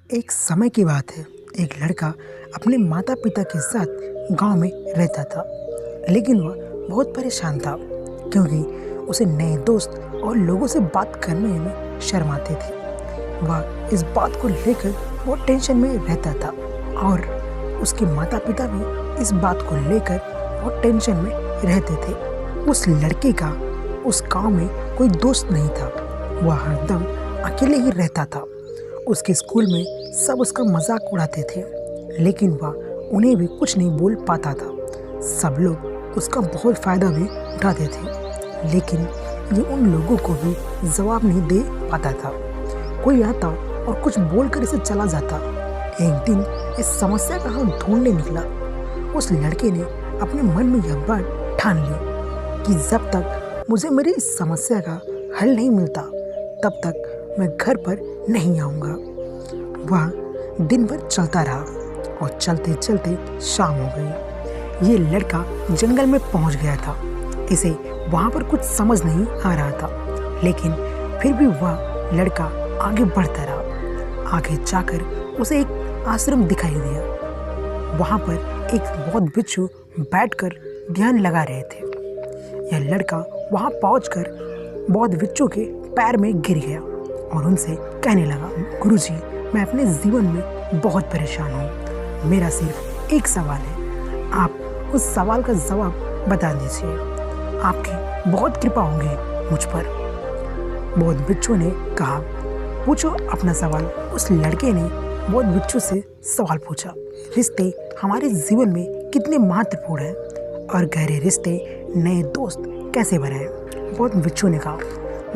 एक समय की बात है। एक लड़का अपने माता पिता के साथ गांव में रहता था, लेकिन वह बहुत परेशान था क्योंकि उसे नए दोस्त और लोगों से बात करने में शर्म आते थे। वह इस बात को लेकर बहुत टेंशन में रहता था और उसके माता पिता भी इस बात को लेकर बहुत टेंशन में रहते थे। उस लड़के का उस गांव में कोई दोस्त नहीं था। वह हरदम अकेले ही रहता था। उसके स्कूल में सब उसका मजाक उड़ाते थे, लेकिन वह उन्हें भी कुछ नहीं बोल पाता था। सब लोग उसका बहुत फ़ायदा भी उठाते थे, लेकिन ये उन लोगों को भी जवाब नहीं दे पाता था। कोई आता और कुछ बोलकर इसे चला जाता। एक दिन इस समस्या का हल ढूंढने निकला। उस लड़के ने अपने मन में यह बात ठान ली कि जब तक मुझे मेरी इस समस्या का हल नहीं मिलता, तब तक मैं घर पर नहीं आऊँगा। वह दिन भर चलता रहा और चलते चलते शाम हो गई। ये लड़का जंगल में पहुंच गया था। इसे वहां पर कुछ समझ नहीं आ रहा था, लेकिन फिर भी वह लड़का आगे बढ़ता रहा। आगे जाकर उसे एक आश्रम दिखाई दिया। वहां पर एक बहुत बिच्छू बैठकर ध्यान लगा रहे थे। यह लड़का वहां पहुंचकर बहुत बिच्छू के पैर में गिर गया और उनसे कहने लगा, गुरुजी, मैं अपने जीवन में बहुत परेशान हूँ। मेरा सिर्फ एक सवाल है, आप उस सवाल का जवाब बता दीजिए। आपकी बहुत कृपा होगी मुझ पर। बहुत बिच्छू ने कहा, पूछो अपना सवाल। उस लड़के ने बहुत बिच्छू से सवाल पूछा, रिश्ते हमारे जीवन में कितने महत्वपूर्ण हैं और गहरे रिश्ते नए दोस्त कैसे बनाएं? बहुत बिच्छू ने कहा,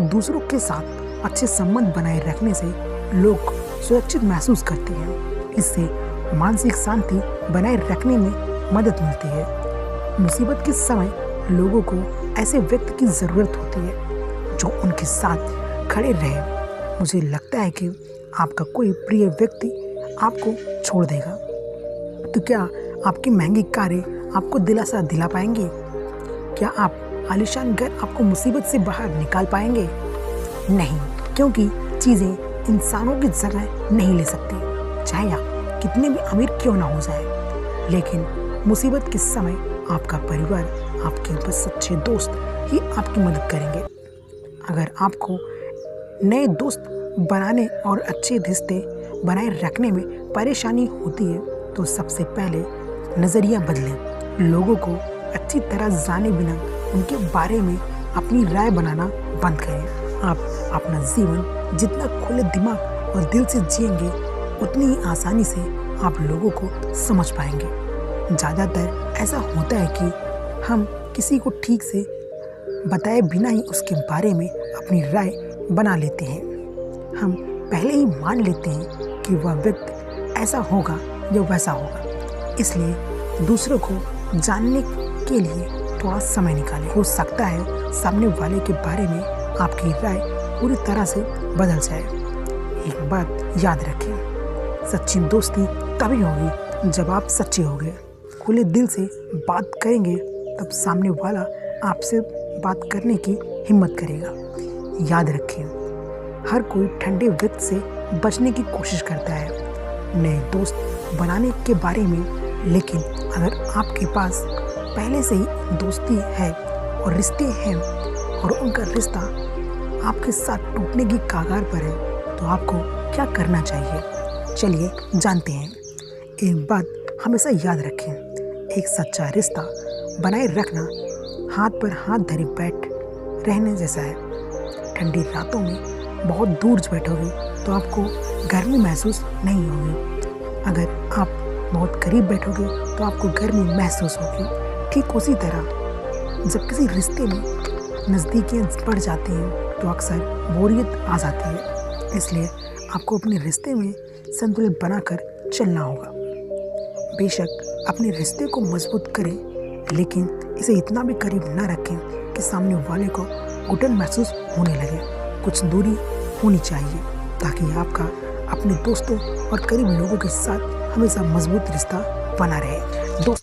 दूसरों के साथ अच्छे संबंध बनाए रखने से लोग सुरक्षित महसूस करते हैं। इससे मानसिक शांति बनाए रखने में मदद मिलती है। मुसीबत के समय लोगों को ऐसे व्यक्ति की ज़रूरत होती है जो उनके साथ खड़े रहे। मुझे लगता है कि आपका कोई प्रिय व्यक्ति आपको छोड़ देगा, तो क्या आपकी महंगी कारें आपको दिलासा दिला पाएंगी? क्या आप आलीशान घर आपको मुसीबत से बाहर निकाल पाएंगे? नहीं, क्योंकि चीज़ें इंसानों की जगह नहीं ले सकती, चाहे आप कितने भी अमीर क्यों ना हो जाए। लेकिन मुसीबत के समय आपका परिवार, आपके बस सच्चे दोस्त ही आपकी मदद करेंगे। अगर आपको नए दोस्त बनाने और अच्छे रिश्ते बनाए रखने में परेशानी होती है, तो सबसे पहले नज़रिया बदलें। लोगों को अच्छी तरह जाने बिना उनके बारे में अपनी राय बनाना बंद करें। आप अपना जीवन जितना खुले दिमाग और दिल से जिएंगे, उतनी ही आसानी से आप लोगों को समझ पाएंगे। ज़्यादातर ऐसा होता है कि हम किसी को ठीक से बताए बिना ही उसके बारे में अपनी राय बना लेते हैं। हम पहले ही मान लेते हैं कि वह व्यक्ति ऐसा होगा या वैसा होगा, इसलिए दूसरों को जानने के लिए थोड़ा समय निकालें। हो सकता है सामने वाले के बारे में आपकी राय पूरी तरह से बदल जाए। एक बात याद रखें, सच्ची दोस्ती तभी होगी जब आप सच्चे होंगे। खुले दिल से बात करेंगे तब सामने वाला आपसे बात करने की हिम्मत करेगा। याद रखें, हर कोई ठंडे व्यक्ति से बचने की कोशिश करता है नए दोस्त बनाने के बारे में, लेकिन अगर आपके पास पहले से ही दोस्ती है और रिश्ते हैं और उनका रिश्ता आपके साथ टूटने की कगार पर है, तो आपको क्या करना चाहिए? चलिए जानते हैं। एक बात हमेशा याद रखें, एक सच्चा रिश्ता बनाए रखना हाथ पर हाथ धरे बैठ रहने जैसा है। ठंडी रातों में बहुत दूर बैठोगे तो आपको गर्मी महसूस नहीं होगी। अगर आप बहुत करीब बैठोगे तो आपको गर्मी महसूस होगी। ठीक उसी तरह जब किसी रिश्ते में नज़दीकियाँ बढ़ जाती हैं तो अक्सर बोरियत आ जाती है। इसलिए आपको अपने रिश्ते में संतुलन बनाकर चलना होगा। बेशक अपने रिश्ते को मजबूत करें, लेकिन इसे इतना भी करीब ना रखें कि सामने वाले को घुटन महसूस होने लगे। कुछ दूरी होनी चाहिए ताकि आपका अपने दोस्तों और करीब लोगों के साथ हमेशा मजबूत रिश्ता बना रहे। दोस्त